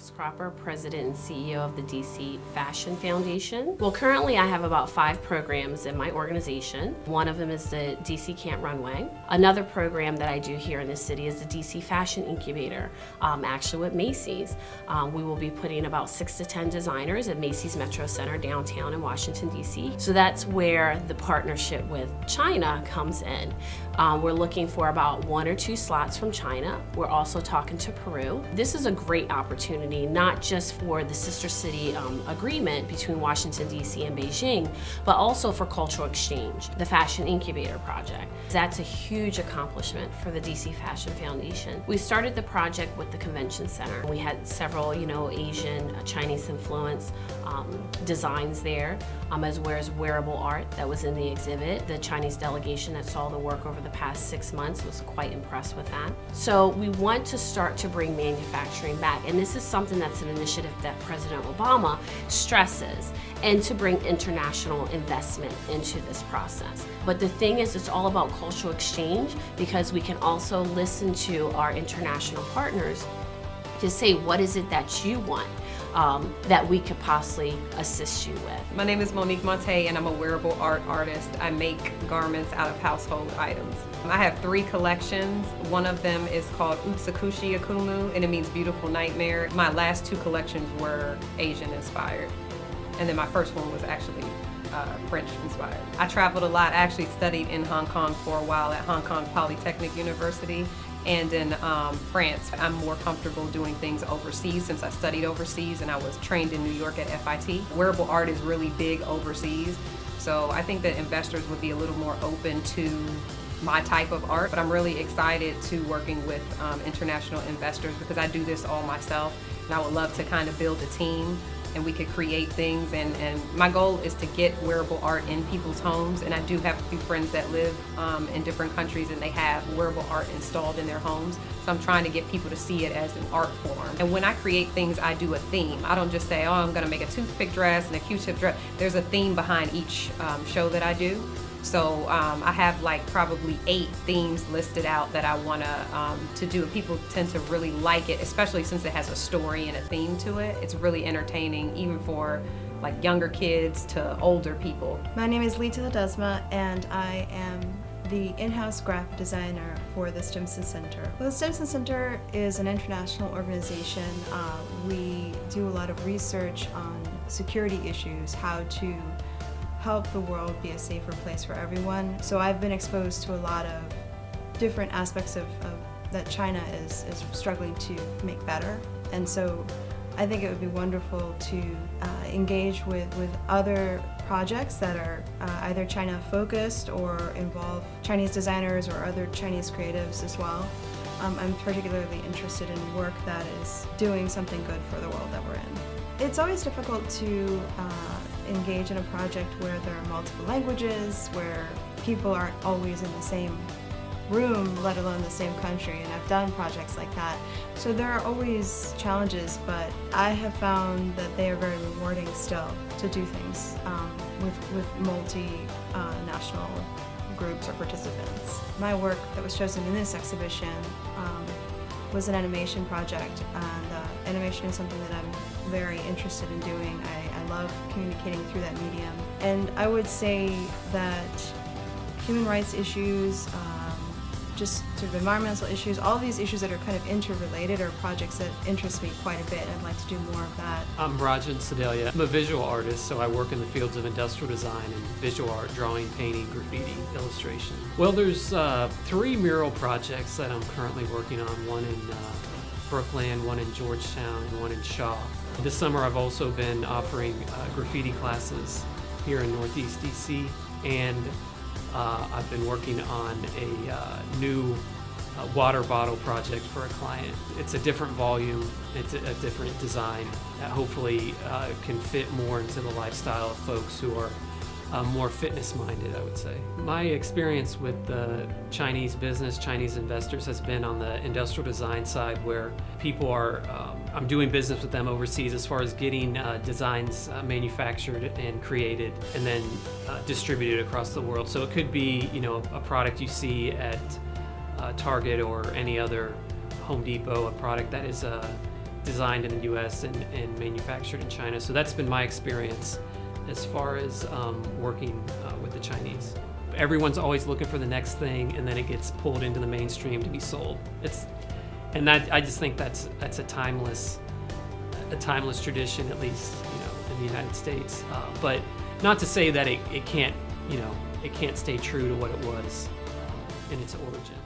Cropper, President and CEO of the DC Fashion Foundation. Well, currently I have about 5 programs in my organization. One of them is the DC Can't Runway. Another program that I do here in the city is the DC Fashion Incubator, actually with Macy's. We will be putting about 6 to 10 designers at Macy's Metro Center downtown in Washington, DC. So that's where the partnership with China comes in. We're looking for about 1 or 2 slots from China. We're also talking to Peru. This is a great opportunity, not just for the sister city agreement between Washington, DC and Beijing, but also for cultural exchange, the Fashion Incubator Project. That's a huge accomplishment for the DC Fashion Foundation. We started the project with the convention center. We had several, Asian, Chinese influence designs there, as well as wearable art that was in the exhibit. The Chinese delegation that saw the work over the past 6 months was quite impressed with that. So we want to start to bring manufacturing back, and this is something that's an initiative that President Obama stresses, and to bring international investment into this process. But the thing is, it's all about cultural exchange, because we can also listen to our international partners to say, what is it that you want that we could possibly assist you with. My name is Monique Monta, and I'm a wearable art artist. I make garments out of household items. I have 3 collections. One of them is called Utsukushi Akumu, and it means beautiful nightmare. My last 2 collections were Asian inspired, and then my first one was actually French inspired. I traveled a lot. I actually studied in Hong Kong for a while at Hong Kong Polytechnic University. And in France, I'm more comfortable doing things overseas since I studied overseas and I was trained in New York at FIT. Wearable art is really big overseas, so I think that investors would be a little more open to my type of art, but I'm really excited to working with international investors, because I do this all myself, and I would love to kind of build a team and we could create things, and my goal is to get wearable art in people's homes, and I do have a few friends that live in different countries and they have wearable art installed in their homes, so I'm trying to get people to see it as an art form. And when I create things, I do a theme. I don't just say, oh, I'm gonna make a toothpick dress and a Q-tip dress. There's a theme behind each show that I do. So I have like probably 8 themes listed out that I want to do, and people tend to really like it, especially since it has a story and a theme to it. It's really entertaining, even for like younger kids to older people. My name is Lea Ledesma, and I am the in-house graphic designer for the Stimson Center. Well, the Stimson Center is an international organization. We do a lot of research on security issues, how to help the world be a safer place for everyone. So I've been exposed to a lot of different aspects of that China is struggling to make better. And so I think it would be wonderful to engage with other projects that are either China focused or involve Chinese designers or other Chinese creatives as well. I'm particularly interested in work that is doing something good for the world that we're in. It's always difficult to engage in a project where there are multiple languages, where people aren't always in the same room, let alone the same country, and I've done projects like that. So there are always challenges, but I have found that they are very rewarding still to do things with multinational groups or participants. My work that was chosen in this exhibition was an animation project, and animation is something that I'm very interested in doing. I love communicating through that medium. And I would say that human rights issues, just sort of environmental issues, all of these issues that are kind of interrelated are projects that interest me quite a bit. I'd like to do more of that. I'm Rajan Sedalia. I'm a visual artist, so I work in the fields of industrial design and visual art, drawing, painting, graffiti, illustration. Well, there's 3 mural projects that I'm currently working on, one in Brooklyn, one in Georgetown, and one in Shaw. This summer I've also been offering graffiti classes here in Northeast DC, and I've been working on a new water bottle project for a client. It's a different volume, it's a different design that hopefully can fit more into the lifestyle of folks who are more fitness minded, I would say. My experience with the Chinese business, Chinese investors, has been on the industrial design side, where people are, I'm doing business with them overseas as far as getting designs manufactured and created and then distributed across the world. So it could be, a product you see at Target or any other Home Depot, a product that is designed in the U.S. and manufactured in China. So that's been my experience as far as working with the Chinese. Everyone's always looking for the next thing, and then it gets pulled into the mainstream to be sold. I just think that's a timeless tradition, at least in the United States. But not to say that it can't stay true to what it was in its origin.